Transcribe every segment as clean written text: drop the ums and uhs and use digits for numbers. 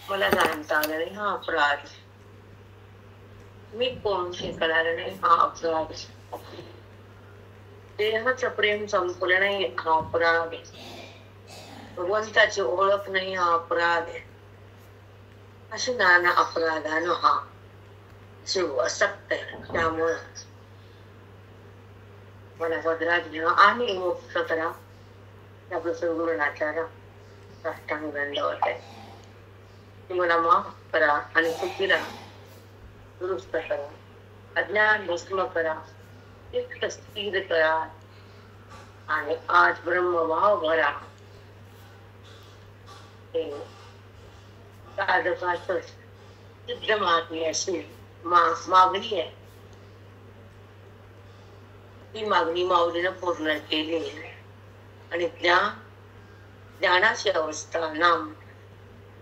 मला जाणता आलं नाही हा अपराध. मी कोण हे कळालं नाही हा अपराध. देहाचं प्रेम संपलं नाही हा अपराध. भगवंताची ओळख नाही हा अपराध. असे नाना अपराधानं हा जीव असक्त आहे. त्यामुळं मला पदरात घ्या आणि मुक्त करा. त्या गुरुनाचारा साष्टांग दंडवत आहे. मला माफ करा आणि सुखीला दुरुस्त करा. अज्ञान भस्म करा. चित्त स्थिर करा आणि आज ब्रह्मभाव भरा. हे साधकाचं सिद्ध महात्म्याशी मागणी आहे. ती मागणी माऊलीनं पूर्ण केली आणि ज्ञानाची अवस्था नाम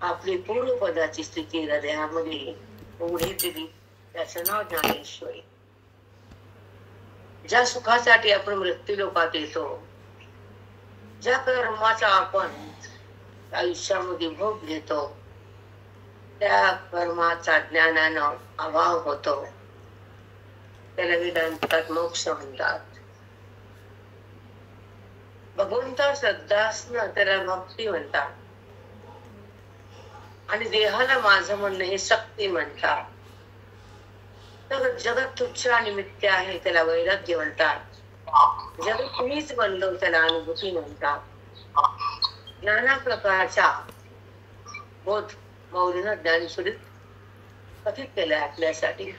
आपली पूर्वपदाची स्थिती हृदयामध्ये उघडी दिली. त्याचं नाव ज्ञानेश्वरी. ज्या सुखासाठी आपण मृत्यू लोकात येतो, ज्या कर्माचा आपण आयुष्यामध्ये भोग घेतो, त्या कर्माचा ज्ञानानं अभाव होतो. त्याला वेदांतात मोक्ष म्हणतात. भगवंता श्रद्धा असणं त्याला भक्ती म्हणतात. आणि देहाला माझं म्हणणं हे शक्ती म्हणतात. तर जगत तुच्छ आणि मिथ्या आहे त्याला वैराग्य म्हणतात. जगत मीच बनलो त्याला अनुभूती म्हणतात. नाना प्रकारच्या बोध मौलीनं ज्ञानेश्वरीत कथित केलंय आपल्यासाठी.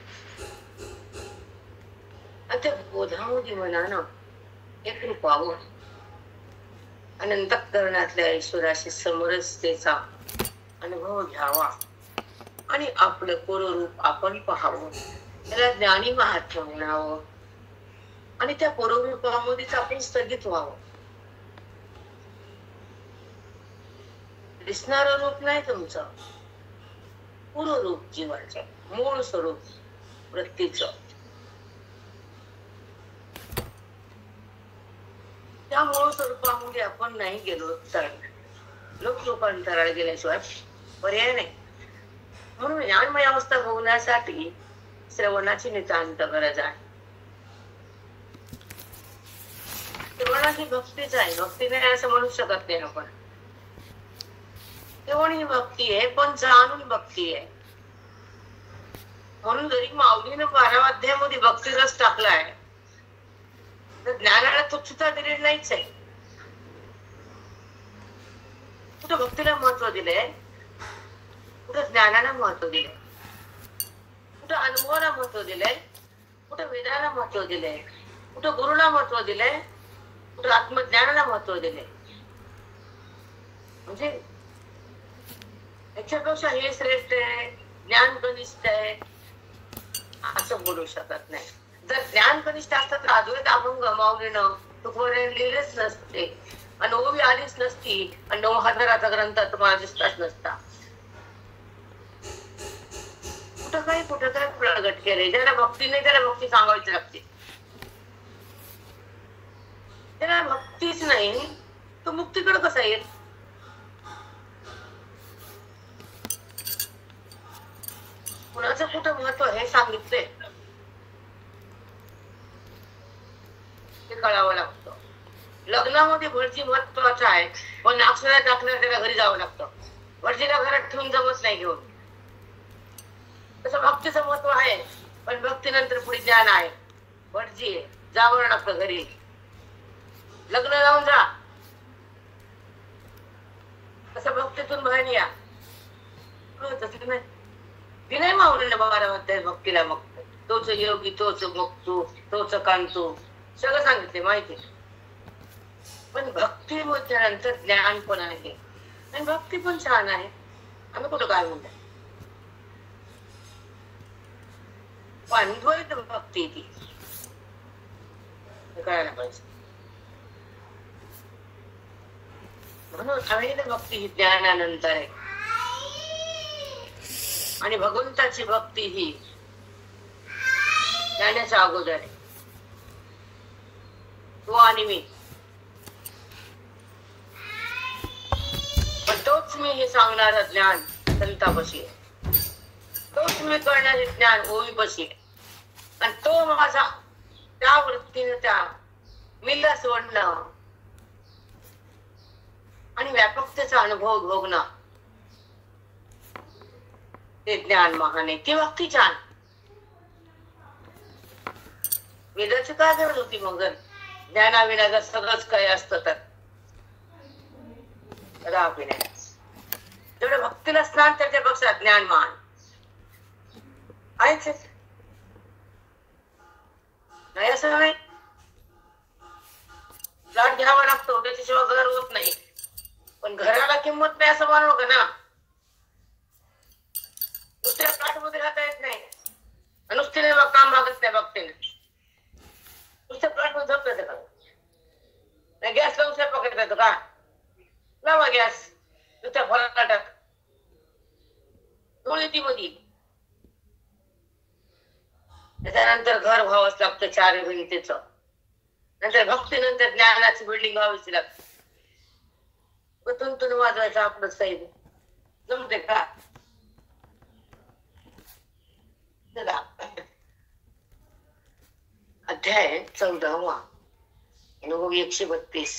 त्या बोधामध्ये मनानं एकरूप व्हावं. अनंतकरणातल्या ईश्वराशी समरसतेचा अनुभव घ्यावा आणि आपलं पूर्वरूप आपण पाहावं. त्याला ज्ञानी महात्मा म्हणावं आणि त्या पूर्वरूपामध्येच आपण स्थगित व्हावं. दिसणारं रूप नाही तुमचं, पूर्वरूप जीवाचं मूळ स्वरूप वृत्तीचं. त्या मूळ स्वरूपामध्ये आपण नाही गेलो तर लोकांतराला गेल्याशिवाय पर्याय नाही. म्हणून ज्ञानमय अवस्था भोगण्यासाठी श्रवणाची नितांत गरज आहे. श्रवणाची भक्तीच आहे. भक्ती नाही असं म्हणू शकत नाही आपण. श्रवण ही भक्ती आहे, पण जाणून भक्ती आहे. म्हणून जरी माऊलीनं 12व्या अध्यायामध्ये भक्ती रस टाकलाय, तर ज्ञानाला तुच्छता दिलेली नाहीच आहे. कुठं भक्तीला महत्व दिलंय, कुठं ज्ञानाला महत्व दिलंय, कुठं अनुभवाला महत्व दिलंय, कुठं वेदाला महत्व दिलंय, कुठं गुरुला महत्व दिलंय, कुठं आत्मज्ञानाला महत्व दिलंय. म्हणजे याच्यापेक्षा हे श्रेष्ठ आहे, ज्ञान कनिष्ठ आहे असं बोलू शकत नाही. जर ज्ञान कनिष्ठ असतं तर अद्वैत अभंग माऊलीनं तुकोबारायने लिहिलेच नसते आणि ओवी आलीच नसती आणि 9000चा ग्रंथ तुम्हाला दिसताच नसता. कुठं काही प्रगट केले. ज्याला भक्ती नाही त्याला भक्ती सांगायची लागते. त्याला भक्तीच नाही तो मुक्तीकडे कसा येईल? कुणाचं कुठं महत्व हे सांगितलंय ते कळावं लागतं. लग्नामध्ये भटजी महत्वाचं आहे, पण अक्षरा टाकण्याला त्याला घरी जावं लागतं. भटजीला घरात ठेवून जमत नाही घेऊन. तसं भक्तीचं महत्व आहे, पण भक्तीनंतर पुढे ज्ञान आहे. भटजी आहे, जावं लागतं घरी. लग्न लावून जा, तसं भक्तीतून बाहेर या. तसं नाही. विनय माऊलीने 12व्या अध्यायात भक्तीला मग तोच योगी, तोच मुक्तू, तोच कांतू सगळं सांगितले माहिती. पण भक्ती म्हटल्यानंतर ज्ञान पण आहे आणि भक्ती पण छान आहे. आम्ही कुठं काय म्हणतो, द्वैत भक्ती ती कळायला पाहिजे. म्हणून अवैध भक्ती ही ज्ञानानंतर आहे आणि भगवंताची भक्ती ही ज्ञानाच्या अगोदर आहे. तो आणि मी, पण तोच मी हे सांगणार ज्ञान संतापाशी आहे. तोच मी करण्याचे ज्ञान ओवीपाशी आहे. आणि तो माझा त्या वृत्तीने त्या मीला सोडणं आणि व्यापकतेचा अनुभव भोगणं ते ज्ञान महान आहे. ती भक्ती छान. वेदाची काय गरज होती मग ज्ञानाविना जर सगळंच काही असतं तर जेवढं भक्तीला स्नान त्याच्यापेक्षा ज्ञान महान आहेच. नाही असं नाही. फ्लॅट घ्यावा लागतो त्याच्याशिवाय घर होत नाही. पण घराला किंमत नाही असं मानू का ना. दुसऱ्या फ्लॅट मध्ये राहता येत नाही. नुसतीने काम मागत नाही भक्तीने. दुसऱ्या फ्लॅट मध्ये झोप येतं का. गॅस लावून स्वयंपाक करता येतो का. लावा गॅस दुसऱ्या फ्लॅटात धुळी ती मध्ये. त्याच्यानंतर घर व्हावंच लागतं 4 भिंतीच. नंतर भक्तीनंतर ज्ञानाची बिल्डिंग व्हावीच लागते. तुंतून वाजवायचं आपलं साहेब जमते का. अध्याय 14वा अनुभव 132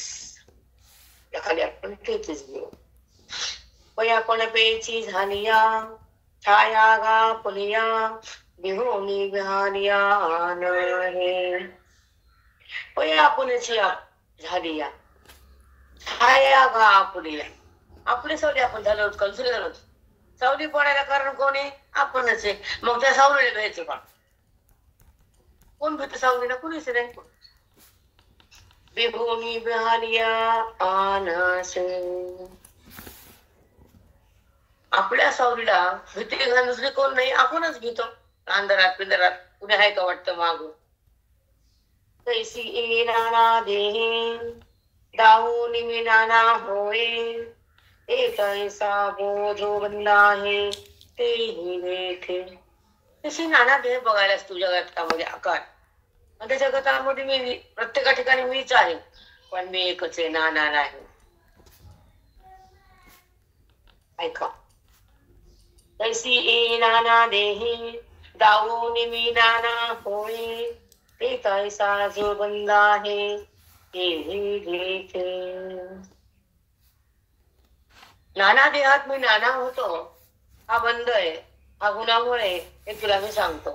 खाली आपण तेच घेऊ. पया कोण पेची झालिया छाया गा पुलिया विहोनी विहानिया हे. पया पुण्याची झालिया छाया गा पुलिया. आपली सावली आपण झालो होत काल दुसरे झालो. सावली पडायला कारण कोण आहे. आपणच आहे. मग त्या सावलीला भ्यायचं का. कोण भेट सावलीला कोणीच नाही. विभोनी बिहारिया आनसे. आपल्या सावलीला भीती घाल दुसरी कोण नाही. आपणच घेतो. अंधारात पिंधरात कुणी आहे का वाटतं माग. तैसी ए नाना देहे दाऊनी मी नाना होय. एक ऐसा बोधो बंदा है ते ही देखे. तशी नाना देह बघायलाच तू जगतामध्ये आकार. त्या जगतामध्ये मी प्रत्येका ठिकाणी मीच आहे. पण मी एकच आहे. नाना नाही. ऐका. तैसी ए नाना देहे दाऊनी मी नाना होय. एक ऐसा जो बंदा है ते ही देखे. नाना देहात मी नाना होतो हा बंद आहे. हा गुणामुळे हे तुला मी सांगतो.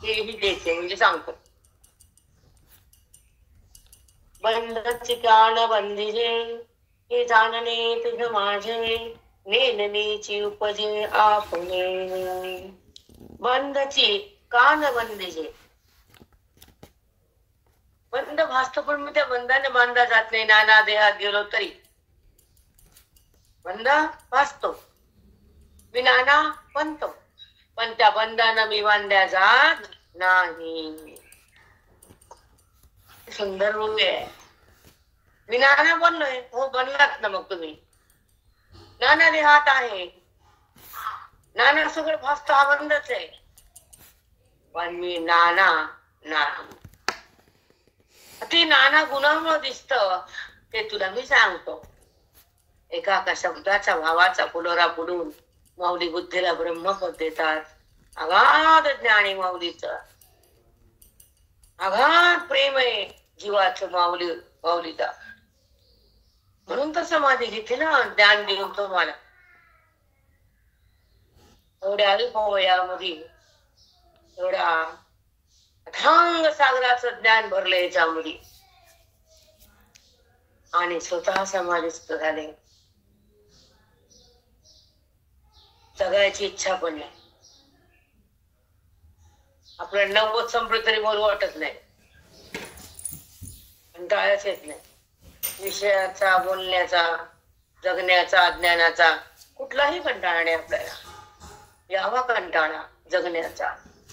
तेही देखे म्हणजे सांगतो. बंधची कान बंदिजे हे जाणणे तुझ माझे नेननीची उपजे आपणे. बंधची कान बंदिजे. बंध भासतो पण मी त्या बंधाने बांधला जात नाही. नाना देहात गेलो तरी बंध भासतो. मी नाना बनतो पण त्या बंधानं मी बांधल्या जात नाही. सुंदर रूप आहे. मी नाना बनलोय. हो बनलात ना मग तुम्ही. नाना देहात आहे. नाना सगळं भासतो हा बंधच आहे. पण मी नाना नाही. ते नाना गुणामुळे दिसत ते तुला मी सांगतो. एका शब्दाच्या भावाचा पुलोरा पुढून माऊली बुद्धीला ब्रह्मपद देतात. अगाध ज्ञानी माऊलीचं अगाध प्रेम आहे जीवाचं माऊलीचा. म्हणून तर समाधी घेते ना ज्ञान देऊन तुम्हाला. एवढ्या अनुभवयामध्ये एवढ्या अथांग सागराचं ज्ञान भरलं याच्यामध्ये. आणि स्वतः समाधीस्थ झाले. जगायची इच्छा पण नाही. आपल्याला 90 संपलं तरी बोलू वाटत नाही. कंटाळाच येत नाही. विषयाचा बोलण्याचा जगण्याचा ज्ञानाचा कुठलाही कंटाळा नाही आपल्याला. यावा कंटाळा जगण्याचा.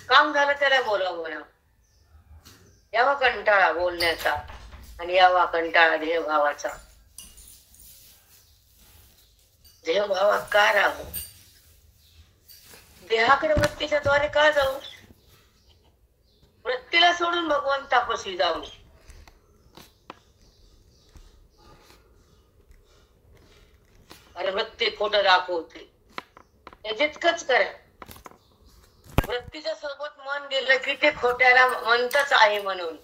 काम झालं त्याला बोलावं म्हणा. यावा कंटाळा बोलण्याचा आणि यावा कंटाळा देहभावाचा. देहभावात का राहू. देहाकडे वृत्तीच्या द्वारे का जाऊ. वृत्तीला सोडून भगवंतापाशी जाऊ. अरे वृत्ती खोटं दाखवते. तितकंच करा. वृत्तीच्या सोबत मन गेलं की ते खोट्याला म्हणतच आहे म्हणून.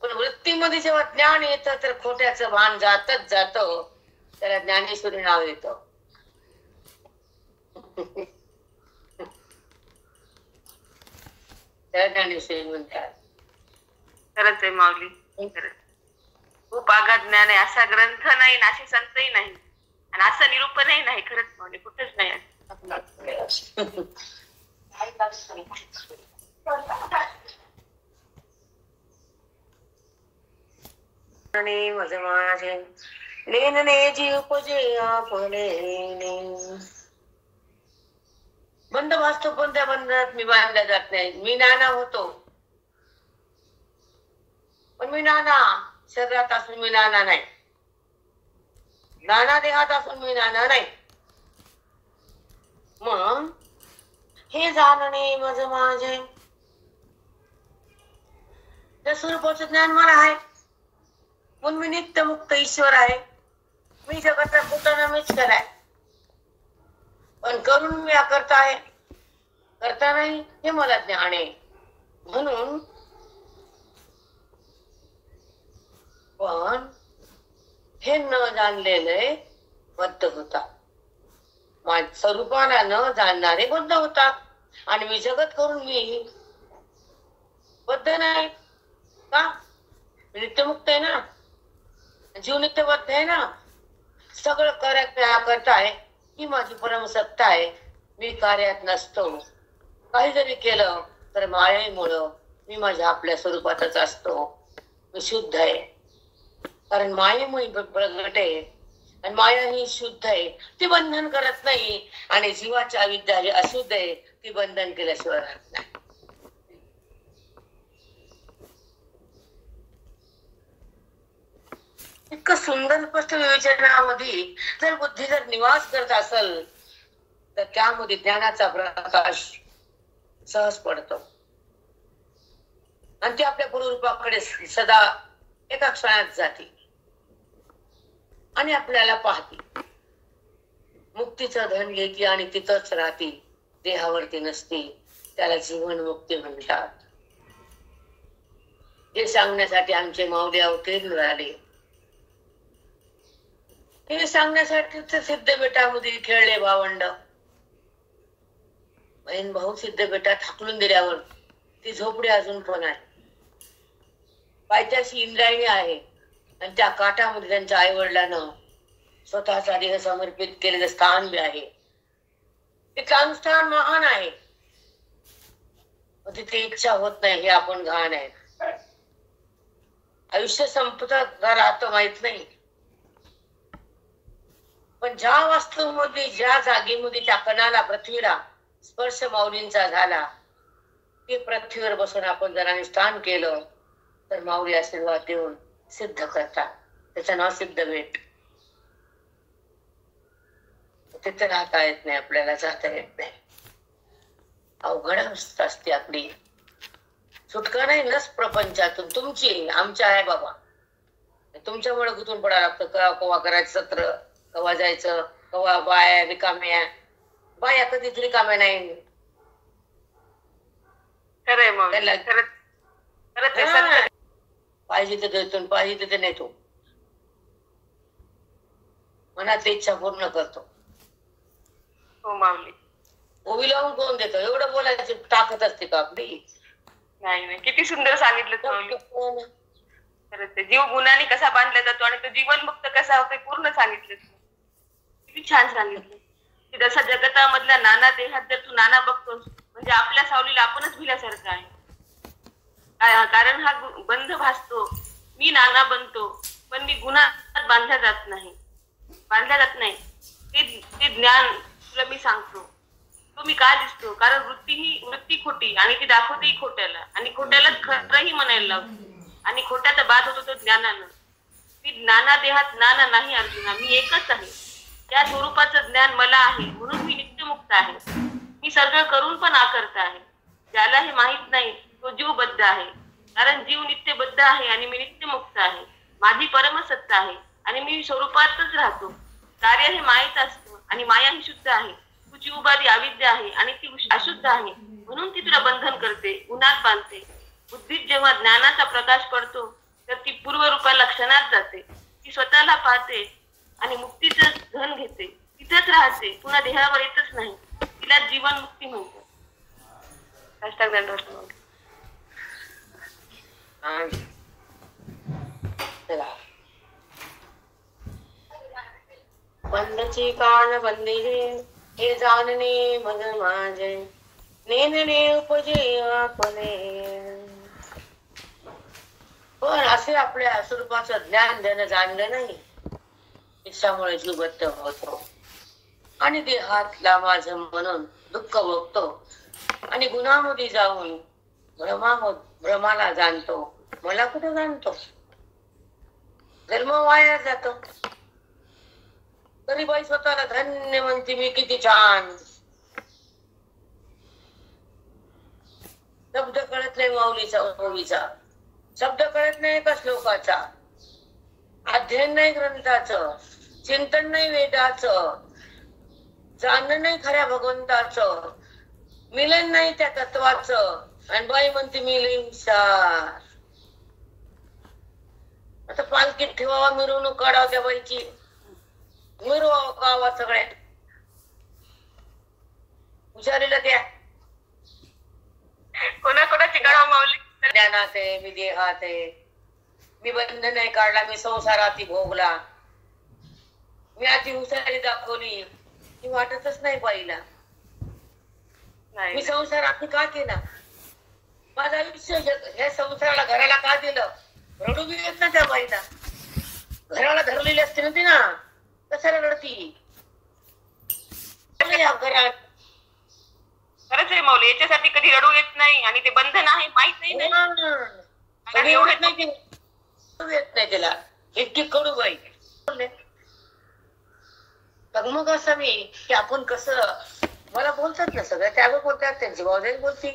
पण वृत्तीमध्ये जेव्हा ज्ञान येतं तर खोट्याचं भान जातच जातं. त्याला ज्ञानेश्वरी नाव येतं. त्याला ज्ञानेश्वरी म्हणतात. खरंच आहे माऊली, खरंच खूप आगाध ज्ञान आहे. असा ग्रंथ नाही, असे संतही नाही, आणि असं निरूपणही नाही. खरंच माऊली, कुठेच नाही. माझे माझे लेनने जी उपजे आपले. बंध भासतो पण त्या बंधनात मी बांधल्या जात नाही. मी नाना होतो पण मी नाना शरीरात असून मी नाना नाही. नाना देहात असून मी नाना नाही. मग हे जाणणे माझं माझे त्या स्वरूपाचं ज्ञान मला आहे. म्हणून मी नित्य मुक्त ईश्वर आहे. मी जगाचा पोटाना मीच कराय, पण करून मी करता आहे, करता नाही हे मला ज्ञान आहे. म्हणून पण हे न जाणलेले बद्ध होतात. माझ्या स्वरूपाला न जाणणारे बद्ध होतात. आणि मी जगत करून मी बद्ध नाही का? नित्यमुक्त आहे ना, जीव नित्यबद्ध आहे ना. सगळं करताय ही माझी परमसत्ता आहे. मी कार्यात नसतो. काही जरी केलं तर मायेमुळं मी माझ्या आपल्या स्वरूपातच असतो. मी शुद्ध आहे, कारण मायेमुळे प्रगट आहे. आणि माया ही शुद्ध आहे, ती बंधन करत नाही. आणि जीवाची अविद्या ही अशुद्ध आहे, ती बंधन केल्याशिवाय राहत नाही. इतकं सुंदर स्पष्ट विवेचनामध्ये जर बुद्धी जर निवास करत असेल तर त्यामध्ये ज्ञानाचा प्रकाश सहज पडतो. आणि ती आपल्या गुरुरूपाकडे सदा एका क्षणात जाते आणि आपल्याला पाहते. मुक्तीचं धन घेते आणि तिथंच राहते, देहावरती नसते. त्याला जीवन मुक्ती म्हणतात. हे सांगण्यासाठी आमचे माऊली अवतीर्ण झाले. हे सांगण्यासाठी सिद्ध बेटामध्ये खेळले भावंड. बहीण भाऊ सिद्ध बेटात हाकलून दिल्यावर ती झोपडी अजून पण आहे. पायथ्याशी इंद्रायणी आहे आणि त्या काठामध्ये त्यांच्या आई वडिलांना स्वतःचा देह समर्पित केलेलं स्थान बी आहे. ते अनुष्ठान महान आहे. तिथे इच्छा होत नाही हे आपण घाण आहे. आयुष्य संपत राहतं माहित नाही, पण ज्या वास्तूमध्ये ज्या जागेमध्ये त्या कणाला पृथ्वीला स्पर्श माऊलींचा झाला, ते पृथ्वीवर बसून आपण जर अनुष्ठान केलं तर माऊली आशीर्वाद देऊन सिद्ध करतात. त्याचं नाव सिद्ध बेट. तिथे राहता येत नाही, आपल्याला जाता येत नाही. अवघड अवस्था असते आपली. सुटका नाही नस प्रपंचातून. तुमची आमच्या आहे बाबा. तुमच्यामुळे गुंतून पडायला लागतं. कवा करायचं सत्र, कवा जायचं, कवा बाया रिकाम्या. बाया कधीच रिकाम्या नाही. खरंय मग, खरंच पाहिजे तर देतो, पाहिजे तर नेतो. मनातली इच्छा पूर्ण करतो. हो माऊली. ओवी लावून कोण देतो? एवढं बोलायची ताकद असते का आपली? नाही. किती सुंदर सांगितलं माऊली. खरंच जीव गुणाने कसा बांधला जातो आणि तो जीवन मुक्त कसा होतो पूर्ण सांगितलं. किती छान सांगितलं की जसा जगतामधल्या नाना देहात जर तू नाना बघतोस म्हणजे आपल्या सावलीला आपणच भिल्यासारखं आहे. कारण हा बंध भासतो. मी नाना बनतो पण मी गुणात बांधला जात नाही. ते ज्ञान तुला मी सांगतो. तो मी काय दिसतो, कारण वृत्ती खोटी आणि ती दाखवतेही खोट्याला आणि खोट्यालाच खरंही म्हणायला लावते. आणि खोट्याचा बाद होतो तो ज्ञानानं. मी नाना देहात नाना नाही अर्जुना, मी एकच आहे. त्या स्वरूपाचं ज्ञान मला आहे म्हणून मी नित्यमुक्त आहे. मी सगळं करून पण आकर्ता आहे. ज्याला हे माहित नाही तो जीवबद्ध आहे, कारण जीव नित्यबद्ध आहे आणि मी नित्यमुक्त आहे. माझी परमसत्ता आहे आणि मी स्वरूपातच राहतो. कार्य हे मायेच असतं आणि माया ही शुद्ध आहे. तुझी उपाधी अविद्या आहे आणि ती अशुद्ध आहे, म्हणून ती तुला बंधन करते, उन्हात बांधते. बुद्धीत जेव्हा ज्ञानाचा प्रकाश पडतो तर ती पूर्व रूपाला क्षणात जाते. ती स्वतःला पाहते आणि मुक्तीचं धन घेते, तिथेच राहते, पुन्हा देहावर येतच नाही. तिला जीवन मुक्ती म्हणतात. बंदची कान बंदिले हे जाणणे मग माझे, नेनने उपजे आपले. पण असे आपल्या स्वरूपाचं ज्ञान देणं जाणलं नाही, त्याच्यामुळे जीव बद्ध होतो आणि देहातला माझं म्हणून दुःख भोगतो आणि गुणामध्ये जाऊन भ्रमाला जाणतो. मला कुठे जाणतो? जन्म वाया जातो. तरी बाई स्वतःला धन्य म्हणते, मी किती छान. शब्द कळत नाही माऊलीचा ओवीचा, शब्द कळत नाही एका श्लोकाचा, अध्ययन नाही ग्रंथाचं, चिंतन नाही वेदाचं, जाणणं नाही खऱ्या भगवंताचं, मिलन नाही त्या तत्वाचं, आणि बाई म्हणते मिलिंसार. आता पालखीत ठेवावा, मिरवणूक काढावं त्या बाईची, मिरवावं गावात सगळ्या हुशारीला द्या. कोणाकोणाची काढावं माऊली? ज्ञानात आहे, मी देहात आहे, मी बंधन नाही काढला, मी संसारात भोगला, मी अति हुशारी दाखवली, ती वाटतच नाही बाईला. मी संसारात का केला? माझं आयुष्य हे संसाराला घराला का दिलं? रडू बी येत ना त्या बाईला. घराला धरलेली असते ना ती, ना कशाला रडती? घरात खरंच आहे माऊली, याच्यासाठी कधी रडू येत नाही आणि ते बंधन आहे माहित नाही. एवढेच नाही, येत नाही त्याला, इतकी कडू बाई. मग असं मी की आपण कसं, मला बोलतात ना सगळं, त्यावर बोलतात, त्यांची भावजाई बोलती,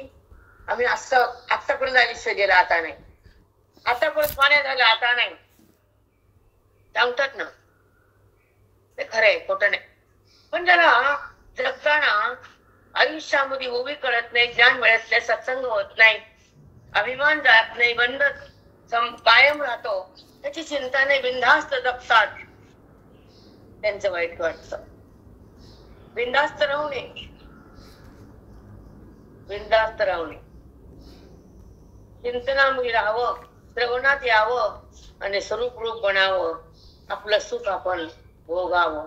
आम्ही आतापर्यंत आयुष्य गेलं, आता नाही, आतापर्यंत पाण्यात झालं, आता नाही, सांगतात ना. ते खरंय, खोटं नाही. पण त्याला जगताना आयुष्यामध्ये उभी कळत नाही, ज्ञान मिळत नाही, सत्संग होत नाही, अभिमान जात नाही, बंध कायम राहतो, त्याची चिंता नाही, बिनधास्त जगतात. त्यांचं वाईट वाटतं. बिनधास्त राहू नये, बिनधास्त राहू नये, चिंतनामध्ये राहावं, श्रवणात यावं आणि स्वरूप रूप बनावं, आपलं सुख आपण भोगावं,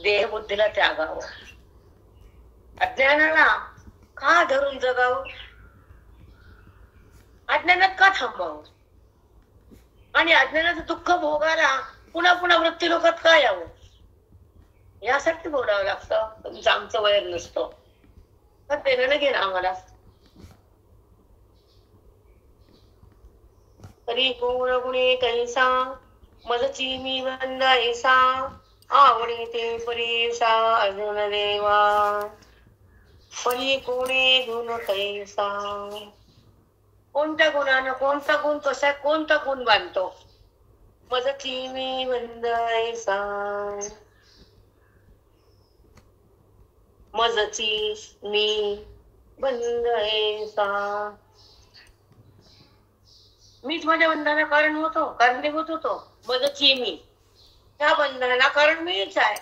देहबुद्धीला त्यागावं. अज्ञानाला का धरून जगावं? अज्ञानात का थांबावं? आणि अज्ञानाचं दुःख भोगायला पुन्हा पुन्हा वृत्ती लोकात का यावं? यासाठी बोलावं लागतं. तुमचं आमचं वैर नसतं, पण प्रेरणा घे ना आम्हाला. तरी गुण गुणे कैसा मजची मी वंदायसा, आवडी ते परेसा अर्जुन देवा, परी कोणे गुण कैसा. कोणत्या गुणानं कोणता गुण, कसा कोणता गुण बांधतो? मजची मी वंदायसा, मजची मी बंधयसा. मीच माझ्या बंधना कारण होतो, कारणीभूत होतो. मजची मी, त्या बंधनाला कारण मीच आहे.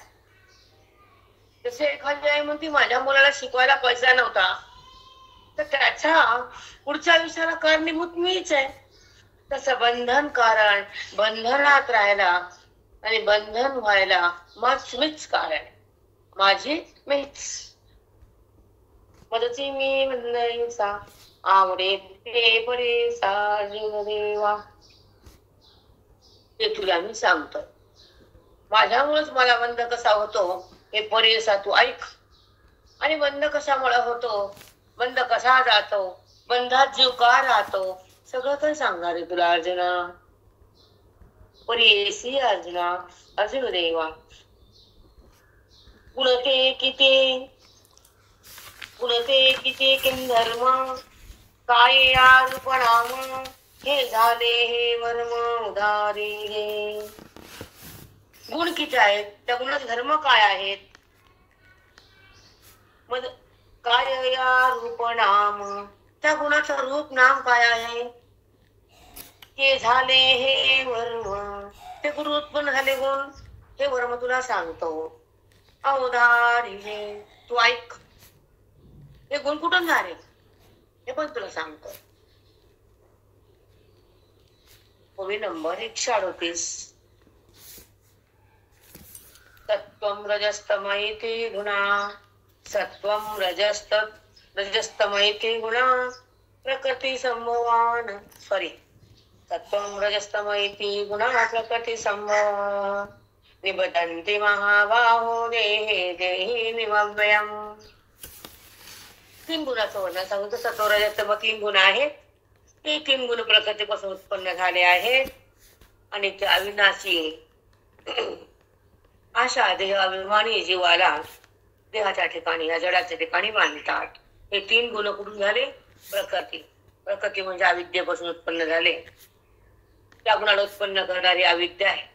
जसे एखादी आई म्हणते माझ्या मुलाला शिकवायला पैसा नव्हता, तर त्याच्या पुढच्या आयुष्याला कारणीभूत मीच आहे. तसं बंधन कारण, बंधनात राहायला आणि बंधन व्हायला मीच कारण, माझी मीच. मदची मी बंधयसा, आवडे ते परेसा अर्जुन देवा. ते तुला मी सांगतो, माझ्यामुळेच मला बंध कसा होतो हे परेसा तू ऐक. आणि बंध कशामुळे होतो, बंध कसा जातो, बंधात जीव का राहतो, सगळं काही सांगणार आहे तुला अर्जुना. परेसी अर्जुना अर्जुन देवा. पुनते किती किं धर्म, काय रूपनाम, हे झाले हे वर्म उदारी रे. गुण किती आहेत, त्या गुणाचे धर्म काय आहेत. मग काय या रूप नाम, त्या गुणाचं रूप नाम काय आहे. ते झाले हे वर्म, ते गुरु उत्पन्न झाले गुण, हे वर्म तुला सांगतो. अवधारी तू ऐक, हे गुण कुठून झाले हे पण तुला सांगतो. ओवी नंबर 138. सत्वं रजस्तमैति गुणा, सत्वं रजस्तमैति गुणा, प्रकृती संभवान सत्वं रजस्तमैति गुणा प्रकृती संभवा, निबधन्ति महाबाहो देहे देहि निमव्ययम्. 3 गुणाचं वर्णन सांगतो. सत्व रजस्तम 3 गुण आहेत. ते 3 गुण प्रकृतीपासून उत्पन्न झाले आहेत आणि ते अविनाशी अशा देह अभिमानी जीवाला देहाच्या ठिकाणी, या जडाच्या ठिकाणी मानतात. हे 3 गुण कुठून झाले. प्रकृती म्हणजे अविद्येपासून उत्पन्न झाले. त्या गुणाला उत्पन्न करणारी अविद्या आहे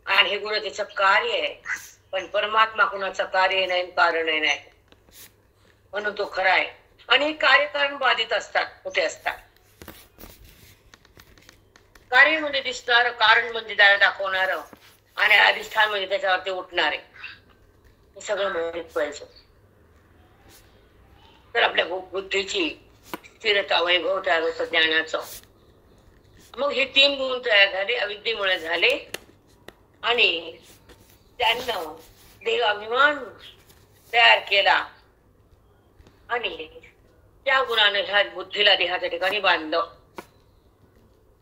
आणि हे गुण त्याचं कार्य आहे. पण परमात्मा कुणाचं कार्य नाही, कारणही नाही, म्हणून तो खरा आहे. आणि कार्यकारण बाधित असतात. कुठे असतात. कार्य म्हणजे दिसणार, कारण म्हणजे दाखवणार आणि अधिष्ठान म्हणजे त्याच्यावरती उठणारे. हे सगळं माहित पाहिजे तर आपल्या बुद्धीची स्थिरता, वैभव तयार होतं ज्ञानाचं. मग हे 3 गुण तयार झाले, अविद्येमुळे झाले आणि त्यांना देह अभिमान तयार केला आणि त्या गुणाने ह्या बुद्धीला देहाच्या ठिकाणी बांधलं.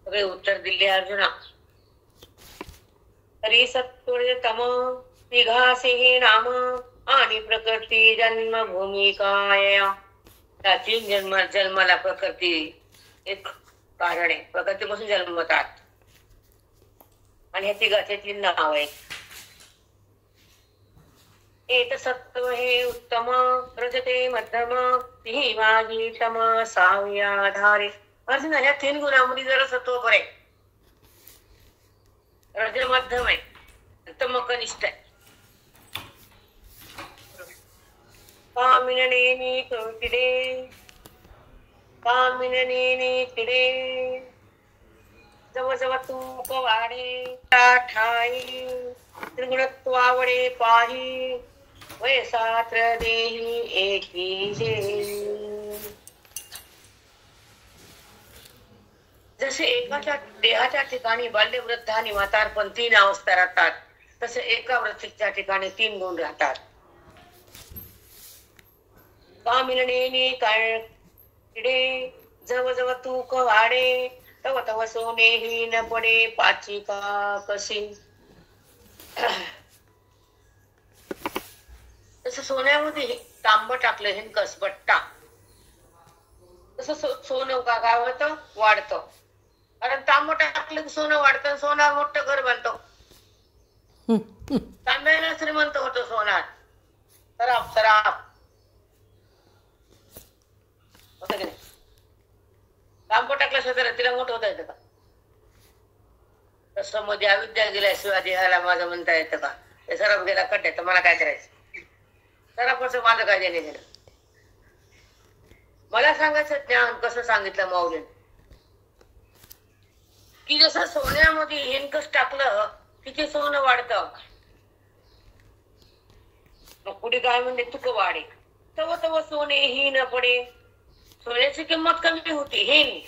सगळे उत्तर दिले अर्जुना. तरी सत्वरजतम निघासे नाम आणि प्रकृती जन्मभूमी काय. त्या 3 जन्माला प्रकृती एक कारण आहे. प्रकृतीपासून जन्मतात आणि ह्या तिघाचे 3 नाव आहेत. एक सत्व हे उत्तम, रजते मध्यम, ती माझी तम साव्याधारे. अर्जुन ह्या 3 गुणांमध्ये जरा सत्व बरे, रज मध्यम आहे, उत्तम कनिष्ठ आहे. कामिननेनी किडे जवळ तूप वाढे ठाई, त्रिगुणत्वावडे पाही, वयसात्र देही एकी जे. जसे एकाच्या देहाच्या ठिकाणी बाल्य, वृद्ध आणि म्हातारपण 3 अवस्था राहतात, तसे एका वृत्तीच्या ठिकाणी 3 गुण राहतात. कामिननेनी किडे जवळ तूक वाढे, तव तव सोनेही न पडे पाची का कशी. तसं सोन्यामध्ये तांब टाकलं हे कसबट्टा, तसं सोनं काय होतं, वाढतं. कारण तांब टाकलं की सोनं वाढतं, सोनं मोठं घर बांधतो. तांब्याला श्रीमंत होतो सोनार. सराफ तांब टाकलं सदर तिला मोठं होता येतं का. तसं मध्ये अविद्या गेल्याशिवाय देहाला माझं म्हणता येतं का. ते सराफ गेला खड्ड्यात तर मला काय करायचं. सराफाचं माझं काय देणे गेलं. मला सांगायचं ज्ञान कसं सांगितलं माऊलीने की जसं सोन्यामध्ये हेनकस टाकलं की ते सोनं वाढतं. मग पुढे काय म्हणते तुक वाढे, तव तव सोने ही न पडे. सोन्याची किंमत कमी होती हे नाही.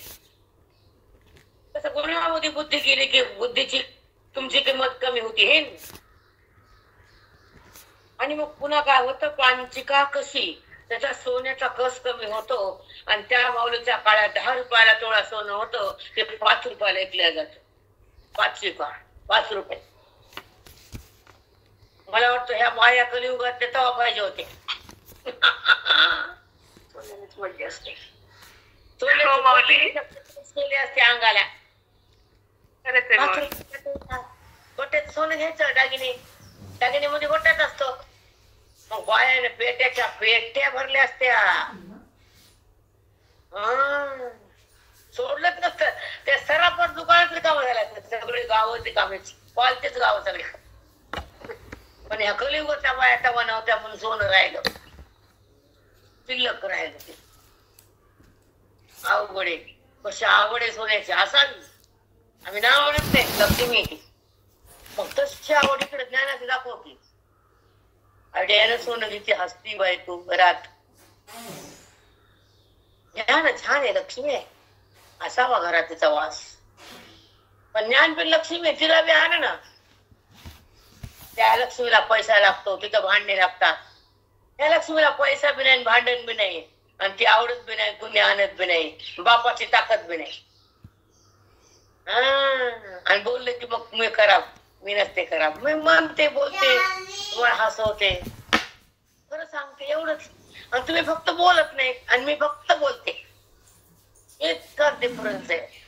तसं गुणामध्ये बुद्धी गेली की बुद्धीची तुमची किंमत कमी होती हे नाही. आणि मग पुन्हा काय होतं, पांचिका कशी, त्याचा सोन्याचा कस कमी होतो आणि त्या माऊलीच्या काळात 10 रुपयाला तोळा सोनं होतं, ते 5 रुपयाला ऐकल्या जातं. 5 रुपये. मला वाटतं ह्या माया कलियुगात ते तेव्हा पाहिजे होते. सोन्यानेच मज्जा असते. सोने असते अंगाला. गोट्यात सोनं घ्यायचं, दागिने मध्ये गोट्यात असतो. मग बायाने पेट्याच्या पेट्या भरल्या असत्या. सोडलंच नसतं. त्या सराफत दुकानात रिकाम झाल्या, सगळे गाव रिकामेच, पालतेच गाव सगळे. पण ह्या कलियुगाच्या बाया तेव्हा नव्हत्या म्हणून सोनं राहिलं, शिल्लक राहिलं. ते अवघड आहे. कशी आवड आहे सोन्याची असावी. आम्ही नाव म्हणत नाही लक्ष्मी, मग तशी आवड इकडे ज्ञानाची दाखवते. अड्यानं सोनं घेते हसती बायको घरात. ज्ञान छान आहे, लक्ष्मी आहे, असावा घरात तिचा वास. पण ज्ञान पण लक्ष्मी आहे, तिला बी आण ना. त्या लक्ष्मीला पैसा लागतो, तिथं भांडणे लागतात. त्या लक्ष्मीला पैसा बी नाही, भांडण बी नाही, आणि ती आवडत बी नाही, कुणी आणत बी नाही, बापाची ताकद बी नाही. आणि बोलले की मग मी खराब, मी नसते खराब, मी म्हणते बोलते तुम्हाला हसवते, खरं सांगते एवढंच. आणि तुम्ही फक्त बोलत नाही आणि मी फक्त बोलते, इतका डिफरन्स आहे.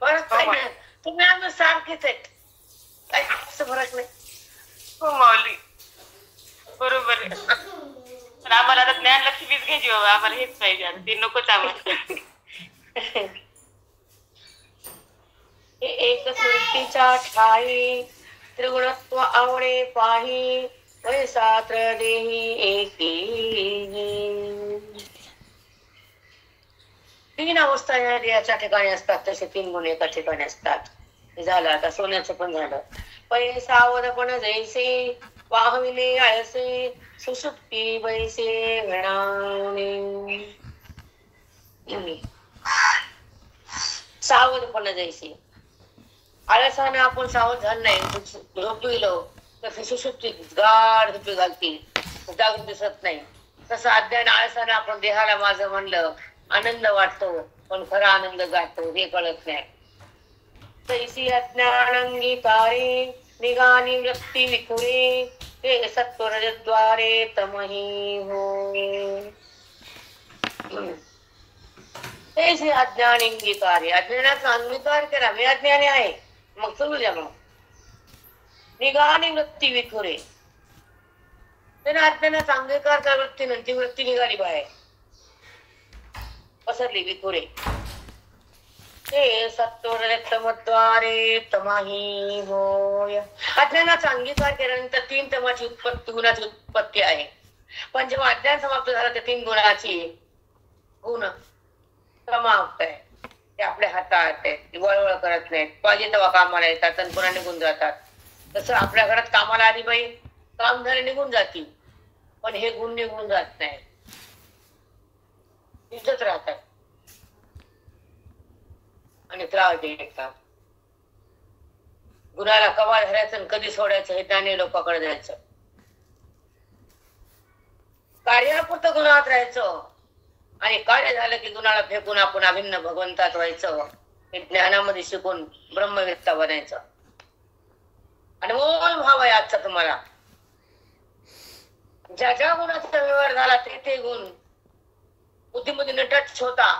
फरक काय नाही, तुम्ही आम्ही सारखेच आहेत, काही फरक नाही. हो माऊली, बरोबर आहे. पण आम्हाला आता ज्ञान लक्ष्मीच घ्यायची बाबा, आम्हाला हेच पाहिजे, ते नकोच आम्हाला. एक सृष्टीच्या ठाई त्रिगुणत्व आवडे पाही, वैसात्र देही एकी. 3 अवस्था या ठिकाणी असतात, तसे 3 गुण एका ठिकाणी असतात. झालं आता सोन्याचं पण झालं. पै सावधपण जैसे वाहविले आळसे, सुषुप्ती बैसे गणाने. सावधपण जैसे, आळसाने आपण सावध झालं नाही, झोपविलो तर सुषुप्ती गाढ झोपी घालती, जागून दिसत नाही. तसं अज्ञान आळसाने आपण देहाला माझं म्हणलं, आनंद वाटतो पण खरा आनंद जातो हे कळत नाही. तैसी अज्ञान अंगीकारे निगानी वृत्ती विखुरे, हे सत्वरजद्वारे तमही होय. तैसी अज्ञान अंगीकारे, अज्ञानाचा अंगीकार करा, मी अज्ञानी आहे मग चलू द्या. मग निगानी वृत्ती विखुरे, त्याने अज्ञानाचा अंगीकार त्या वृत्तीने ती वृत्ती निघाली बाहेर, पसरली विखुरे. ते सत्वरजतमद्वारे तमाही होय. अज्ञानाचा अंगीकार केल्यानंतर 3 तमाची उत्पत्ती, गुणाची उत्पत्ती आहे. पण जेव्हा अज्ञान समाप्त झालं तर 3 गुणाची गुण समाप्त आहे. ते आपल्या हातात आहे, वळवळ करत नाहीत, पाहिजे तेव्हा कामाला येतात आणि पुन्हा निघून जातात. तसं आपल्या घरात कामाला आली बाई, काम झाले निघून जातील, पण हे गुण निघून जात नाही, इथंच राहतात आणि त्रास देतात. गुणाला कवा धरायचं आणि कधी सोडायचं हे त्याने लोकांकडे जायचं. कार्यापुरतं गुणात राहायचं आणि कार्य झालं की गुणाला फेकून आपण अभिन्न भगवंतात व्हायचं. हे ज्ञानामध्ये शिकून ब्रह्मवेत्ता बनायचं. अनमोल भाव आहे आजचा तुम्हाला. ज्या ज्या गुणाचा व्यवहार झाला ते गुण बुद्धीमध्ये न टच होता,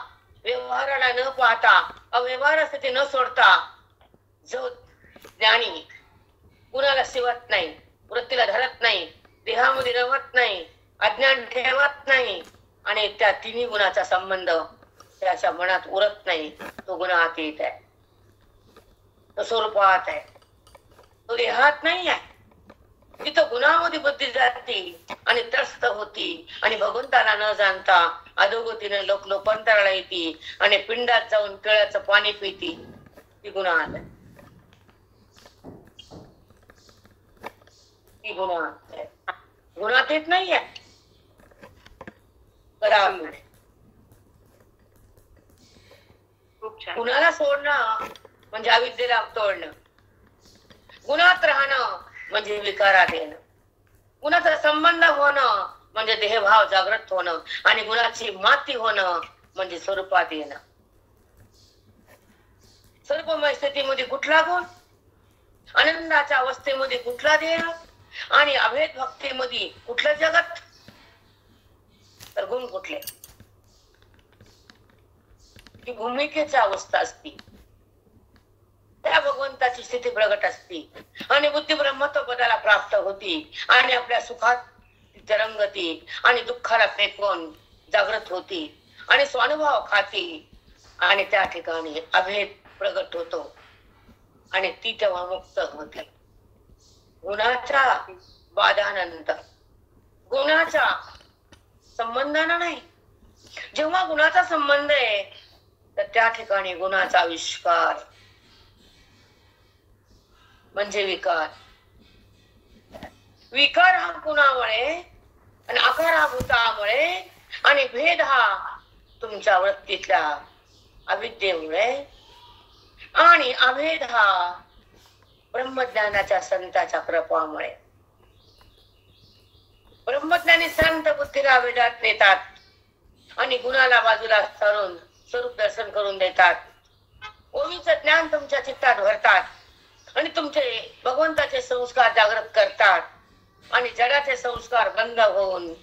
व्यवहाराला न पाहता, अव्यवहार स्थिती न सोडता, जो ज्ञानी गुणाला शिवत नाही, वृत्तीला धरत नाही, देहामध्ये रमत नाही, अज्ञान ठेवत नाही आणि त्या 3 गुणाचा संबंध त्याच्या मनात उरत नाही, तो गुणातीत आहे, तो स्वरूपात आहे, तो देहात नाही आहे. तिथं गुणामध्ये बुद्धी जाते आणि त्रस्त होती आणि भगवंताला न जाणता अधोगतीने लोकांतराला येते आणि पिंडात जाऊन केळाचं पाणी पिती. ती गुणात आहे, ती गुणात आहे. गुणातीत नाही आहे. गुणाला सोडणं म्हणजे अविद्येला तोडणं, गुणात राहणं म्हणजे विकारात येणं, गुणाचा संबंध होणं म्हणजे देहभाव जागृत होणं आणि गुणाची माती होणं म्हणजे स्वरूपात येणं. स्वरूपमय स्थितीमध्ये कुठला गुण, आनंदाच्या अवस्थेमध्ये कुठला देह आणि अभेद भक्तीमध्ये कुठलं जगत, तर गुण कुठले. ही भूमिकेची अवस्था असती, त्या भगवंताची स्थिती प्रगट असती आणि बुद्धी ब्रह्मत्व पदाला प्राप्त होती आणि आपल्या सुखात तरंगती आणि दुःखाला फेकून जागृत होती आणि स्वानुभव खाती आणि त्या ठिकाणी अभेद प्रगट होतो आणि ती तेव्हा मुक्त होते. गुणाच्या बाधानंतर, गुणाच्या संबंधानं नाही. जेव्हा गुणाचा संबंध आहे तर त्या ठिकाणी गुणाचा आविष्कार म्हणजे विकार. विकार हा गुणामुळे आणि आकार हा भूतामुळे आणि भेद हा तुमच्या वृत्तीतल्या अविद्येमुळे आणि अभेद हा ब्रह्मज्ञानाच्या संताच्या कृपामुळे. ब्रह्मज्ञानी संत बुद्धीला वेदात नेतात आणि गुणाला बाजूला सारून स्वरूप दर्शन करून देतात. ओमीचं ज्ञान तुमच्या चित्तात भरतात आणि तुमचे भगवंताचे संस्कार जागृत करतात आणि जडाचे संस्कार बंद होऊन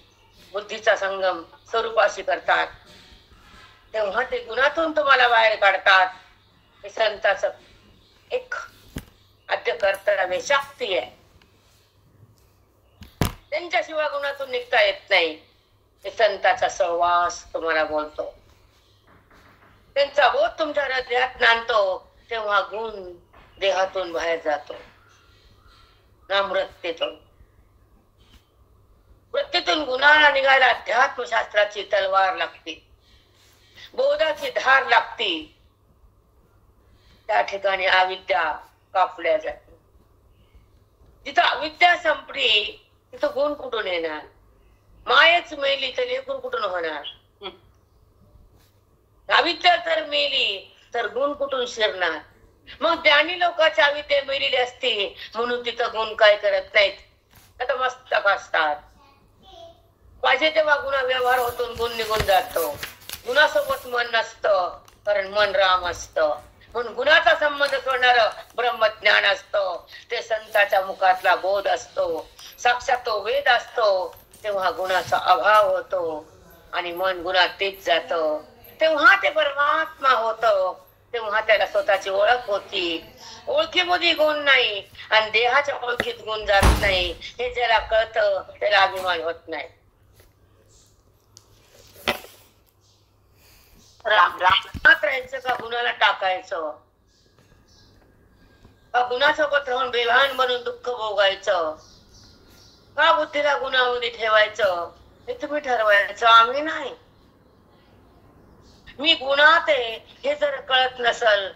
बुद्धीचा संगम स्वरूपाशी करतात. तेव्हा ते गुणातून तुम्हाला बाहेर काढतात. हे संताचं एक आद्य कर्तव्य शक्ती आहे. त्यांच्याशिवाय गुणातून निघता येत नाही. हे संताचा सहवास तुम्हाला बोलतो. त्यांचा बोध तुमच्या हृदयात नांदतो तेव्हा गुण देहातून बाहेर जातो. नामृत्येतून वृत्तीतून गुणाला निघायला अध्यात्मशास्त्राची तलवार लागते, बोधाची धार लागते. त्या ठिकाणी अविद्या कापल्या जाते. जिथं अविद्या संपली तिथं गुण कुठून येणार? मायच मेली तर लेकून कुठून होणार? अविद्या जर मेली तर गुण कुठून शिरणार? मग ज्ञानी लोकांच्या अविद्या मेलेली असते म्हणून तिथं गुण काय करत नाहीत, आता मस्तक असतात. पाहिजे तेव्हा गुण व्यवहार होतून गुण निघून जातो. गुणासोबत मन नसतं कारण मन राम असतं. म्हणून गुणाचा संबंध सोडणार ब्रह्मज्ञान असतं. ते संतांच्या मुखातला बोध असतो, साक्षात तो वेद असतो. तेव्हा गुणाचा अभाव होतो आणि मन गुणात तेच जात. तेव्हा ते परमात्मा होत. तेव्हा त्याला स्वतःची ओळख होती. ओळखीमध्ये गुण नाही आणि देहाच्या ओळखीत गुण जात नाही. हे ज्याला कळतं त्याला अभिमान होत नाही. राम राहायचं का गुणाला टाकायचं? का गुणासोबत राहून बेभान बनून दुःख भोगायचं? का बुद्धीला गुणामध्ये ठेवायचं? हे तुम्ही ठरवायचं, आम्ही नाही. मी गुणात आहे हे जर कळत नसल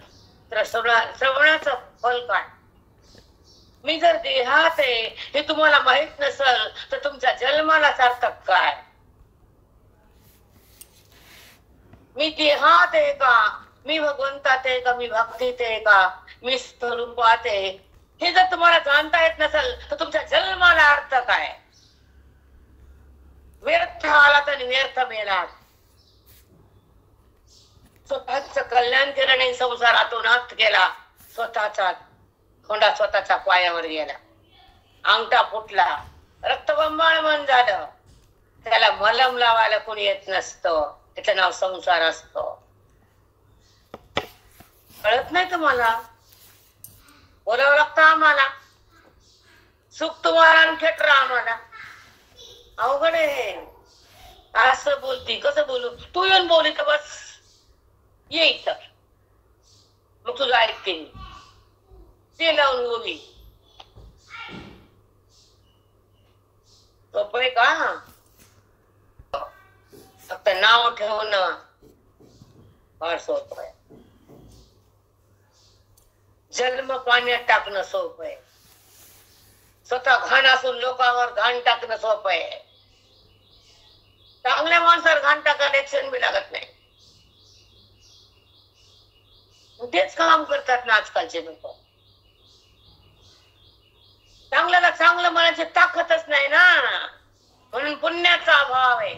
तर श्रवणाचं फल काय? मी जर देहात आहे हे तुम्हाला माहित नसल तर तुमच्या जन्माला सार्थक काय? मी देहात आहे का, मी भगवंतात आहे का, मी भक्तीत आहे का, मी स्वरूपात आहे हे जर तुम्हाला जाणता येत नसेल तर तुमच्या जन्माला अर्थ काय? व्यर्थ आला तर व्यर्थ मिळणार. स्वतःच कल्याण केलं नाही, संसारातून हात गेला, स्वतःचा खोंडा स्वतःच्या पायावर गेला, अंगठा फुटला, रक्तबंबाळ मन झालं. त्याला मलम लावायला कोणी येत नसतं. त्याचं नाव संसार असतं. कळत नाही तुम्हाला? बोलावं लागतं आम्हाला. सुख तुम्हाला आणि खेटर आम्हाला. अवघड आहे. असं बोलती, कसं बोलू? तू येऊन बोली तर बस ये इथं, मग तुझं ऐकते मी. ते लावून उभी सोपं का? फक्त नाव ठेवणं फार सोपं आहे. जन्म पाण्यात टाकणं सोपं आहे. स्वतः घाण असून लोकांवर घाण टाकणं सोपं आहे. चांगल्या माणसावर घाण टाकायला एक क्षण बी लागत नाही. तेच काम करतात ना आजकालचे लोक. चांगल्याला चांगलं म्हणायची ताकदच नाही ना, म्हणून पुण्याचा अभाव आहे.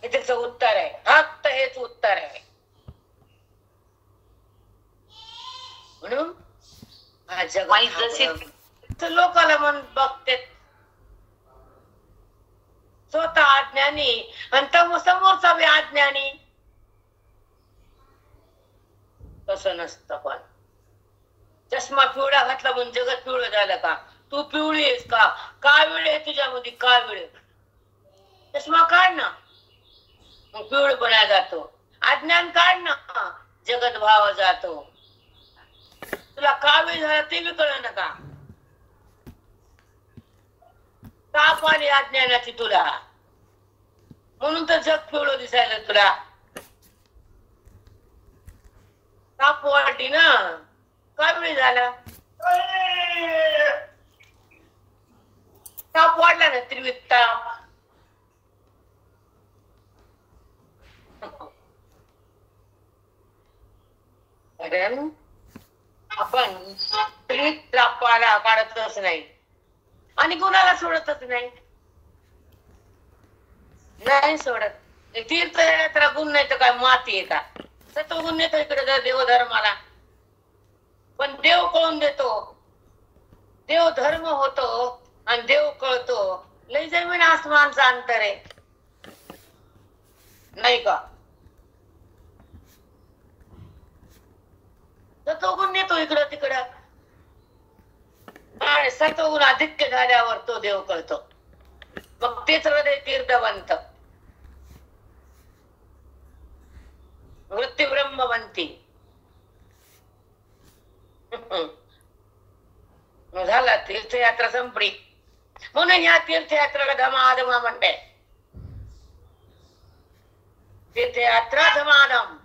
हे त्याचं उत्तर आहे. फक्त हेच उत्तर आहे. म्हणून लोकाला मन बघते स्वतः अज्ञानी आणि समोरचा बी अज्ञानी. तसं नसतं. पण चष्मा पिवळा घातला म्हणून जगत पिवळं झालं का? तू पिवळी आहेस का? कावीळ आहे तुझ्यामध्ये, कावीळ. चष्मा काढ ना, मग पिवळपणा जातो. अज्ञान काढ ना, जगत भाव जातो. तुला का वेळ झाला ते बी कळ ना का? ताप आली अज्ञानाची तुला, म्हणून तर जग पिवळं दिसायला तुला. ताप वाढली ना, का वेळ झाला? ताप वाढला ना, त्रिविध ताप. कारण आपण त्रिविध तापाला काढतच नाही आणि गुणाला सोडतच नाही. नाही सोडत. तीर्थयात्रा गुण नाही तर काय माती आहे का? सत्वगुण येतो इकडे देवधर्माला, पण देव कळून देतो, देव धर्म होतो आणि देव कळतो. लय जमीन आसमानचा अंतर आहे, नाही का? सत्वगुण येतो इकडं तिकडं, आणि सत्वगुण अधिक्य झाल्यावर तो देव कळतो. मग तेच हृदय तीर्थवंत, वृत्ती ब्रह्मवंती. झाला तीर्थयात्रा संपली, म्हणून या तीर्थयात्रेला धमाधमा म्हणते. तीर्थयात्रा धमाधम,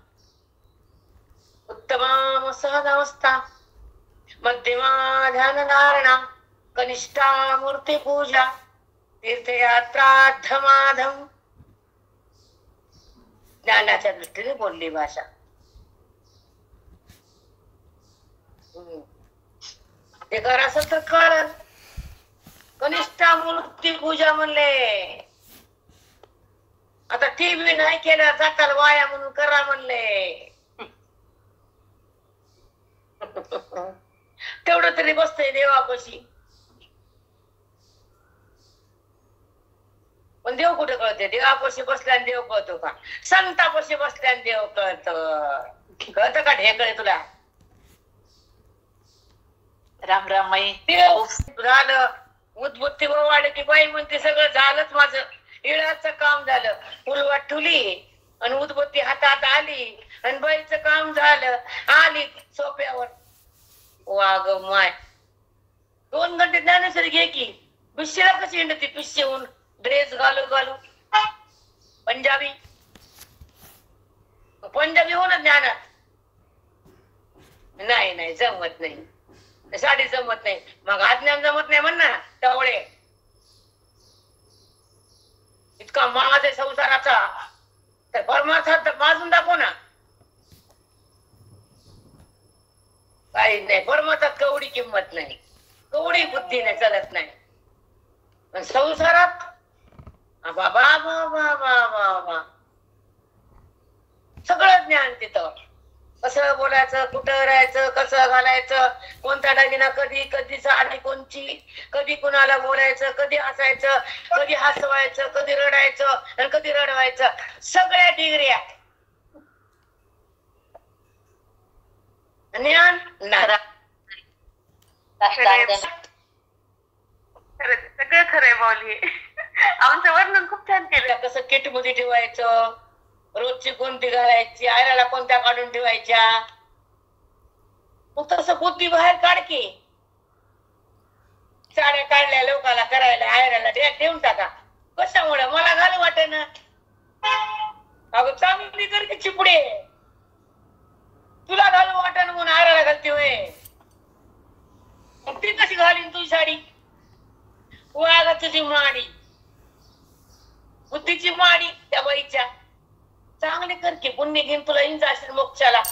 उत्तमा सहजावस्था, मध्यमा ध्यान धारणा, कनिष्ठा मूर्ती पूजा. तीर्थयात्रा धमाधम. ज्ञानाच्या दृष्टीने बोलली भाषा. ते करा असं तर कळ. कनिष्ठा मूर्ती पूजा म्हणले, आता टीव्ही नाही केलं जाताल वाया म्हणून करा म्हणले. तेवढं तरी बसतंय देवापाशी, पण देव कुठे कळते? देवापाशी बसल्याने देव कळतो का? संतापाशी बसल्याने देव कळत? कळत का ढेकळे तुला? राम राम माई. देव झालं, उद्बुद्धी वाढली की बाई म्हणते सगळं झालंच माझं, इळाचं काम झालं. फुलवाट ठुली आणि उद्बुद्धी हातात आली आणि बाईचं काम झालं. आली सोप्यावर. वाग माय 2 घंटे ज्ञानेश्वरी घे की. पिशेला कशी हिंडती पिशेहून ड्रेस घालू घालू. पंजाबी पंजाबी हो ना ज्ञानात. नाही नाही जमत नाही, साडी जमत नाही. मग अज्ञान जमत नाही म्हण ना टवळे. इतका माज आहे संसाराचा, तर परमार्थात माजून दाखव ना. काही नाही, परमार्थात कवडी किंमत नाही, कवडी बुद्धीने चालत नाही. पण संसारात बाबा बाबा बाबा सगळं ज्ञान तिथं. कसं बोलायचं, कुठं राहायचं, कसं घालायचं, कोणता दागिना, कधी कधी साडी कोणची, कधी कुणाला बोलायचं, कधी हसायचं, कधी हसवायचं, कधी रडायचं आणि कधी रडवायचं, सगळ्या डिग्र्या ज्ञान सगळं खरंय माऊली. आमचं वर्णन खूप छान केलं. कसं किट मध्ये ठेवायचं, रोजची कोणती घालायची, आयराला कोणत्या काढून ठेवायच्या. मग तसं बुद्धी बाहेर काढ की. साड्या काढल्या लोकाला करायला, आयराला ठेवून टाका. कशामुळे? मला घालू वाटे ना. अगं चांगली कर की चिपडे. तुला घालू वाटे ना म्हणून आयराला घालते होय. मग ती कशी घालीन तुझी साडी? वागा तुझी माडी, बुद्धीची माडी त्या बाईच्या. चांगली कर की, पुण्य घेऊन तुला येईन जाशील मोक्षाला.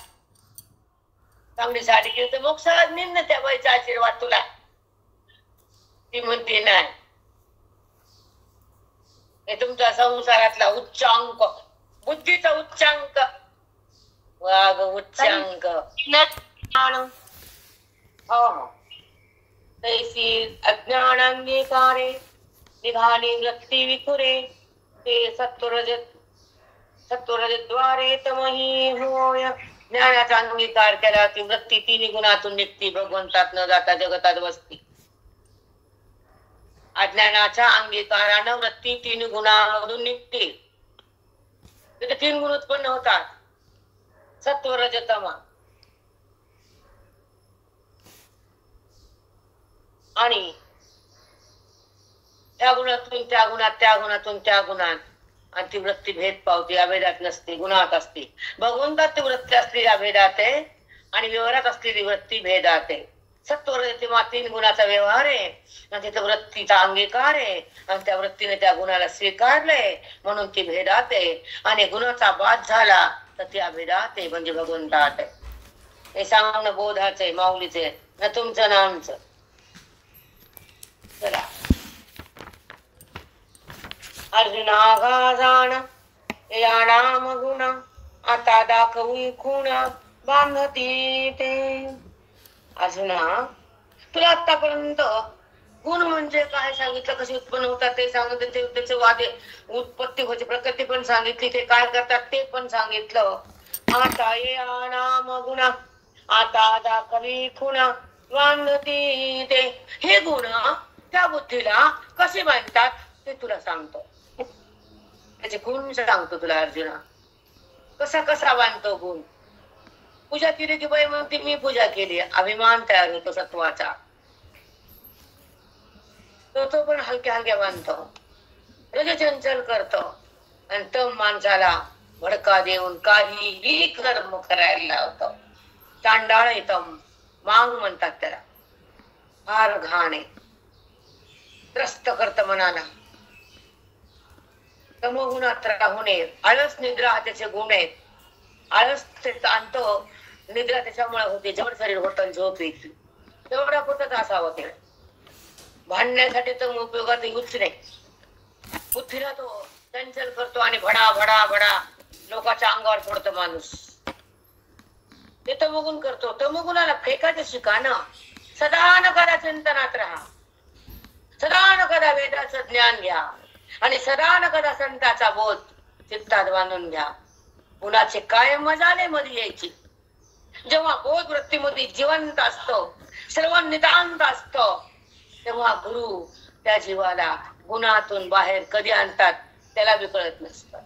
चांगली साडी घेऊन तर मोक्षाला नेईन ना त्या बाईचा आशीर्वाद तुला. ती म्हणते नाही, हे तुमच्या संसारातला उच्चांक, बुद्धीचा उच्चांक. वाघ उच्चांक. हो तैसी अज्ञानांगीकारे निघाली वृत्ती विखुरे. ते सत्वरजद्वारे तमही होय. ज्ञानाचा अंगीकार केला की वृत्ती 3 गुणातून निघती, भगवंतात न जाता जगतात बसती. अज्ञानाच्या अंगीकारानं वृत्ती 3 गुणामधून निघते. तिथे 3 गुण उत्पन्न होतात, सत्व रज तम. आणि त्या गुणातून त्या गुणात, त्या गुणातून त्या गुणात, आणि ती वृत्ती भेद पावते, अभेदात नसते, गुणात असते. भगवंतात ती वृत्ती असलेली अभेदात आहे आणि व्यवहारात असलेली वृत्ती भेदात आहे. सत्वरजतमा तीन गुणाचा व्यवहार आहे आणि तिथं वृत्तीचा अंगीकार आहे आणि त्या वृत्तीने त्या गुणाला स्वीकारलंय म्हणून ती भेदात आहे. आणि गुणाचा बाद झाला तर ती अभेदात आहे, म्हणजे भगवंतात आहे. हे सांगणं बोधाचं आहे, माऊलीचं आहे, ना तुमचं ना आमचं. चला, अर्जुना गा जाण या नाम गुण आता दाखवू खुण बांधती ते. अर्जुना, तुला आतापर्यंत गुण म्हणजे काय सांगितलं, कसे उत्पन्न होतात ते सांगितलं, त्याचे वादे उत्पत्ती होते, प्रकृती पण सांगितली, ते काय करतात ते पण सांगितलं. आता ये नाम गुण आता दाखवी खुण बांधती ते. हे गुण त्या बुद्धीला कसे बांधतात ते तुला सांगतो. त्याचे गुण सांगतो तुला अर्जुना. कसा कसा बांधतो गुण. पूजा केली की बाई म्हणते मी पूजा केली, अभिमान तयार होतो सत्वाचा. तो पण हलक्या हलक्या बांधतो, रजचंचल करतो आणि तम माणसाला भडका देऊन काहीही कर्म करायला लावतो. चांडाळ येतम मांग म्हणतात त्याला. फार घाण आहे, त्रस्त करत मनाला. तमोगुणात राहुणे आळस निद्रा हा त्याचे गुण आहेत. आळस ते ताणतो, निद्रा त्याच्यामुळे होते, जड शरीर होतं, झोप येते. तेवढा पुरतच असावं. ते भांडण्यासाठी तर उपयोगात येऊच नाही. बुद्धीला तो चंचल करतो आणि भडा भडा भडा लोकांच्या अंगावर पडतो माणूस. ते तमोगुण करतो. तमोगुणाला फेकायचं शिका ना. सदा न कदा चिंतनात राहा, सदा न कदा वेदाचं ज्ञान घ्या आणि सदा न कदा संताचा बोध चित्तात बांधून घ्या. गुणाचे कायम मजाले मध्ये यायची. जेव्हा बोध वृत्तीमध्ये जिवंत असतो, सर्व नितांत असतो, तेव्हा गुरु त्या जीवाला गुणातून बाहेर कधी आणतात त्याला बी कळत नसतं.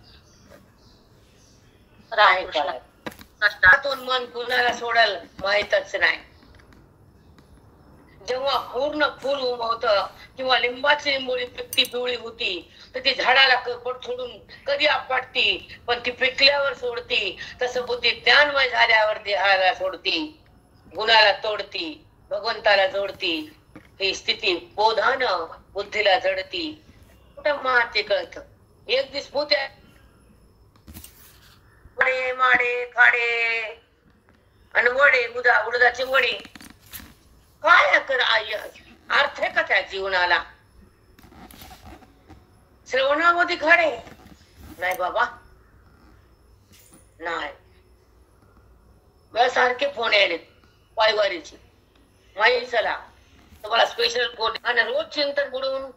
कष्टातून मन गुणाला सोडल माहीतच नाही. जेव्हा पूर्ण फुल उमवत किंवा लिंबाची लिंबोळी पिकती पिवळी होती तर ती झाडाला सोडून कधी आपटती, पण ती पिकल्यावर सोडती. तसं बुद्धी ज्ञानमय झाल्यावर देहाला सोडती, गुणाला तोडती, भगवंताला जोडती. ही स्थिती बोधानं बुद्धीला जडती. कुठं महाते कळत. एक दिवस भूत्या माडे खाडे आणि वडे उडदाचे वडे काय अर्थ आहे का त्या जीवनाला. श्रवणामध्ये खडे नाही बाबा, नाही. सारखे फोन यायले पायवारीची, माई चला तुम्हाला स्पेशल कोण. आणि रोज चिंतन बुडून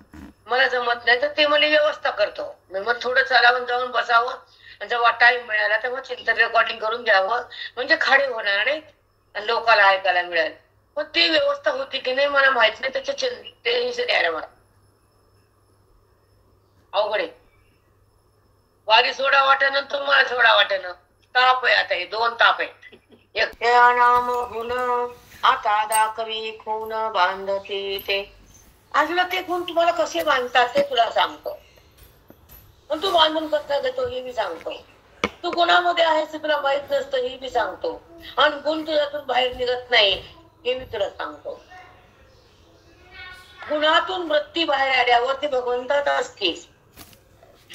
मला जमत नाही तर ते मला व्यवस्था करतो. मग थोडं चालावून जाऊन बसावं आणि जेव्हा टाइम मिळाला तेव्हा चिंतन रेकॉर्डिंग करून घ्यावं, म्हणजे खाडे होणार नाही आणि लोकांना ऐकायला मिळेल. पण ती व्यवस्था होती की नाही मला माहित नाही. त्याच्या टेन्शन यायला मला अवघडे. वारी सोडा वाटेनं, तुम्हाला सोडा वाटेनं. ताप आहे आता, हे दोन ताप आहे. एक नाम गुण आता दाखवी खून बांधते ते. आज ते गुण तुम्हाला कसे बांधतात ते तुला सांगतो. पण तू बांधून कसा घेतो हे बी सांगतो. तू गुणामध्ये आहेस तुला माहित नसतं हे बी सांगतो. आणि गुण तुझ्यातून बाहेर निघत नाही हे मी तुला सांगतो. गुणातून वृत्ती बाहेर आल्यावर ती भगवंतात असते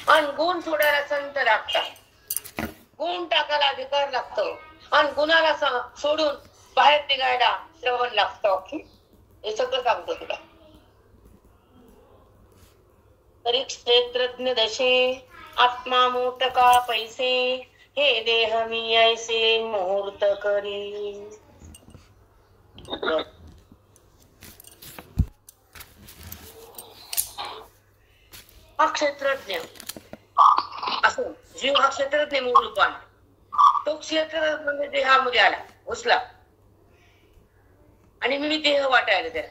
आणि गुण सोडायला संत लागतात. गुण टाकायला अधिकार लागतो आणि गुणाला सोडून बाहेर निघायला श्रवण लागतं. हे सगळं सांगतो तुला. तरी क्षेत्रज्ञ दशे आत्मा मोटका पैसे हे देह मी ऐसे मुहूर्त करी. हा क्षेत्रज्ञ असो. जीव हा क्षेत्रज्ञ मूळ रूपाने. तो क्षेत्र म्हणजे देहामध्ये आला, घुसला आणि मी देह वाटायला त्याला.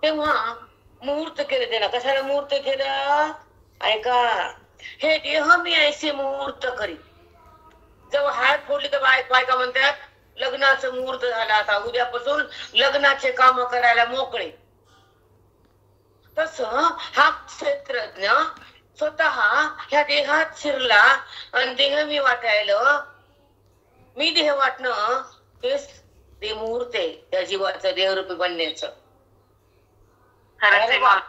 तेव्हा मुहूर्त केलं त्याला. कशाला मुहूर्त केलं ऐका. हे देह मी ऐसे मुहूर्त करी. जेव्हा हात फोडली तर बायका म्हणतात लग्नाचं मुहूर्त झाला, आता उद्यापासून लग्नाचे काम करायला मोकळे. तस हा क्षेत्रज्ञ स्वतः ह्या देहात शिरला आणि देह मी वाटायला, मी देह वाटणं तेच ते मुहूर्त आहे त्या जीवाचं देहरूपी बनण्याचं. खरंच आहे माऊली.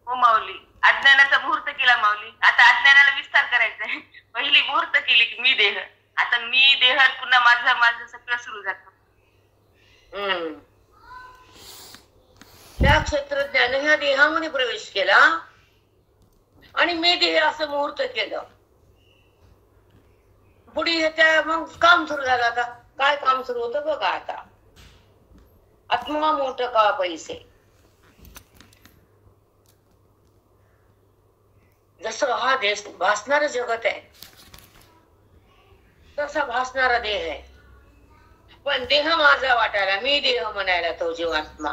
हो माऊली, अज्ञानाचा मुहूर्त केला माऊली. आता अज्ञानाला विस्तार करायचा आहे. पहिली मुहूर्त केली की मी देह, आता मी देहात पुन्हा माझं सगळं सुरू झालं. त्या क्षेत्रज्ञाने ह्या देहामध्ये प्रवेश केला आणि मी देह असं मुहूर्त केलं. पुढे त्या मग काम सुरू झालं. आता काय काम सुरू होतं बघा. आता आत्मा मोठं का पैसे. जसं हा देश भासणारं जगत आहे तसा भासणारा देह आहे. पण देह माझा वाटायला, मी देह म्हणायला तो जीवात्मा.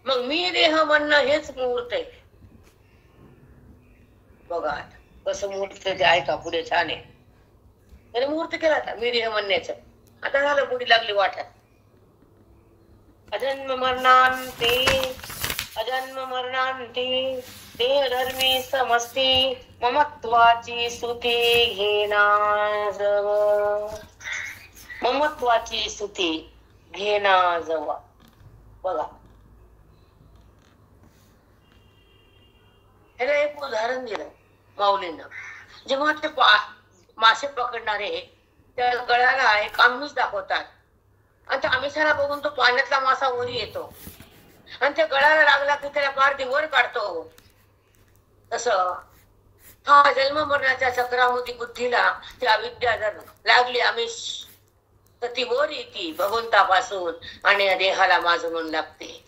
मग मी देह म्हणणं हेच मुहूर्त आहे. बघा कसं मुहूर्त ते ऐका पुढे छान आहे. त्याने मुहूर्त केला आता मी देह म्हणण्याचं. आता झालं पुढे लागली वाटत. अजन्म मरणांती देह धर्मी समस्ती ममत्वाची स्तुती घेणाजव. ममत्वाची स्तुती घेणाजव. बघा ह्याला एक उदाहरण दिलं माऊलीनं. जेव्हा ते मासे पकडणारे त्या गळ्याला एक आमिष दाखवतात आणि त्या आमिषाला बघून तो पाण्यातला मासा वरी येतो आणि त्या गळ्याला लागला की त्याला पार वर काढतो. तसं हा जन्म मरणाच्या चक्रामध्ये बुद्धीला ती अविद्या जर लागली आमिष तर ती वर येते भगवंतापासून आणि या देहाला माझं मन लागते.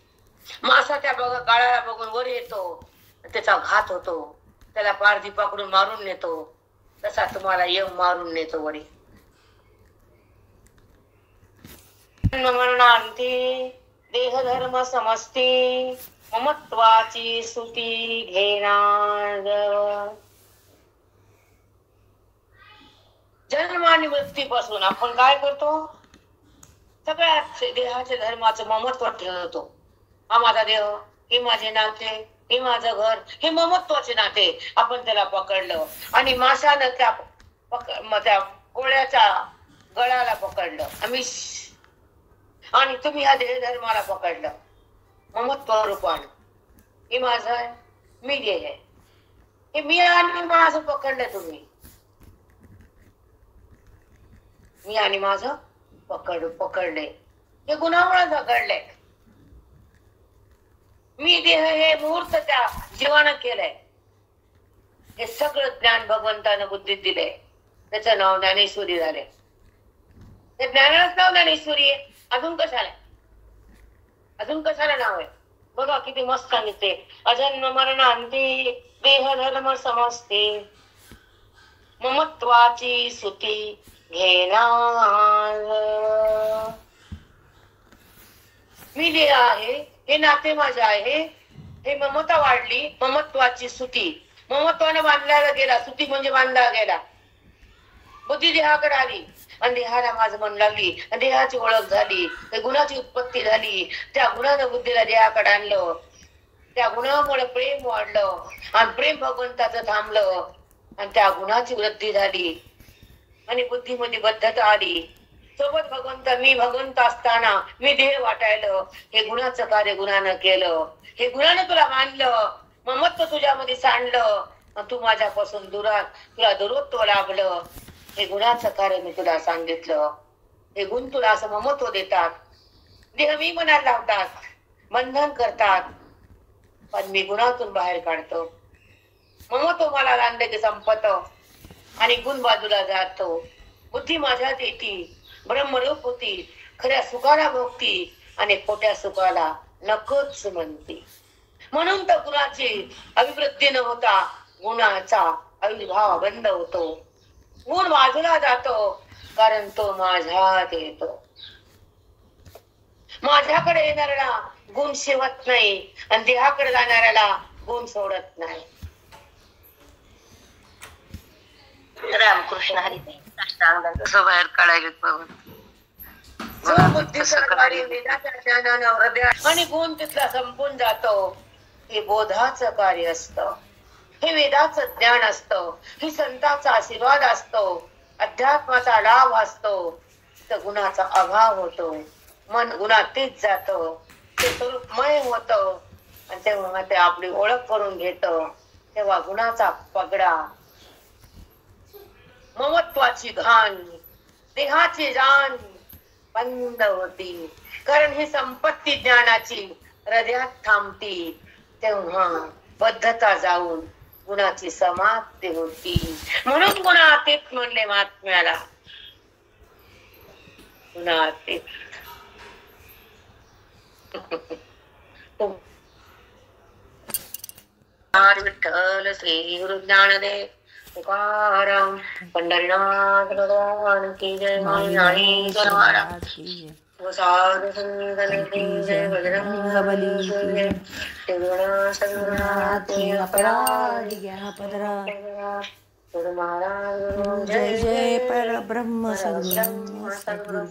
मासा त्या गळ्याला बघून वर येतो, त्याचा घात होतो, त्याला पारधी पकडून मारून नेतो. तसा तुम्हाला यम मारून नेतो वरी. मरणांती देह धर्म समस्ती ममत्वाची स्तुती घेणार. जन्म आणि मृत्यूपासून आपण काय करतो? सगळ्या देहाच्या धर्माचं ममत्व ठेवतो. हा माझा देह, हे माझे नाते, हे माझं घर, हे ममत्वाचे नाते. आपण त्याला पकडलं आणि माशानं त्या गोळ्याच्या गळाला पकडलं आमिष, आणि तुम्ही ह्या देह धर्माला पकडलं ममत्व रूपानं. हे माझं आहे, मी देह आहे. हे मी आणि माझं पकडलं तुम्ही. मी आणि माझं पकडले. हे गुन्हामुळे पकडले. मी देह हे मुहूर्त त्या जीवानं केलंय. हे सगळं ज्ञान भगवंतानं बुद्धीत दिलंय. त्याचं नाव ज्ञानेश्वरी झाले. ते ज्ञानाच नाव ज्ञानेश्वरी आहे. अजून कशाला नाव आहे बघा. किती मस्त सांगितले. अजन्म मरणांती देह धर्म समजते ममत्वाची स्तुती घेणार. मी जे आहे हे नाते माझे आहे. हे ममता वाढली, ममत्वाची स्तुती. ममत्वाने बांधला गेला, स्तुती म्हणजे बांधला गेला. बुद्धी देहाकडे आली आणि देहाला माझं मन लागली आणि देहाची ओळख झाली. गुणाची उत्पत्ती झाली. त्या गुणानं बुद्धीला देहाकडे आणलं. त्या गुणामुळे प्रेम वाढलं आणि प्रेम भगवंताचं थांबलं आणि त्या गुणाची वृद्धी झाली आणि बुद्धीमध्ये बद्धता आली. सोबत मी भगवंत असताना मी देह वाटायलं. हे गुणाचं कार्य गुणानं केलं. हे गुणानं तुला मानलं, ममत्व तुझ्यामध्ये सांडलं. तू माझ्यापासून तुला दुरत्व लाभलं. हे गुणाचं कार्य मी तुला सांगितलं. हे गुण तुला असं ममत्व देतात. देह मी मनाला लावतात, बंधन करतात. पण मी गुणातून बाहेर काढतो. ममत्व मला लागलं की संपत आणि गुण बाजूला जातो. बुद्धी माझ्यात येती, ब्रह्मरूप होती. खऱ्या सुखाला भोगती आणि खोट्या सुखाला नकोच म्हणती. म्हणून तर गुणाची अभिवृद्धी न होता गुणाचा आविर्भाव बंद होतो. गुण बाजूला जातो कारण तो माझ्यात येतो. माझ्याकडे येणाऱ्याला गुण शिवत नाही आणि देहाकडे जाणाऱ्याला गुण सोडत नाही. रामकृष्ण हरी कसं बाहेर काढायला बाबा बुद्धीचं कार्य वेदाच्या ज्ञानानं हृदयात आणि गुण तिथला संपून जातो. हे बोधाचं कार्य असतं, हे वेदाचं ज्ञान असतं, हे संतांचा आशीर्वाद असतो, अध्यात्माचा लाभ असतो. तर गुणाचा अभाव होतो, मन गुणातीत जातं, ते स्वरूपमय होतं आणि तेव्हा ते आपली ओळख करून घेत. तेव्हा गुणाचा पगडा, ममत्वाची घाण, देहाची जाण बंद होती. कारण ही संपत्ती ज्ञानाची हृदयात थांबती. तेव्हा बद्धता जाऊन गुणाची समाप्ती होती. म्हणून गुणातीत म्हणले महात्म्याला. गुणातीत विठ्ठल श्री गुरु ज्ञानदेव तुकाराम पंढरीनाथ भगवान की जय. आणि साधु संतन की जय. बजरंगबली की जय. त्रिगुण संघनाथ अपराधी महाराज जय जय परब्रह्म सद्गुरु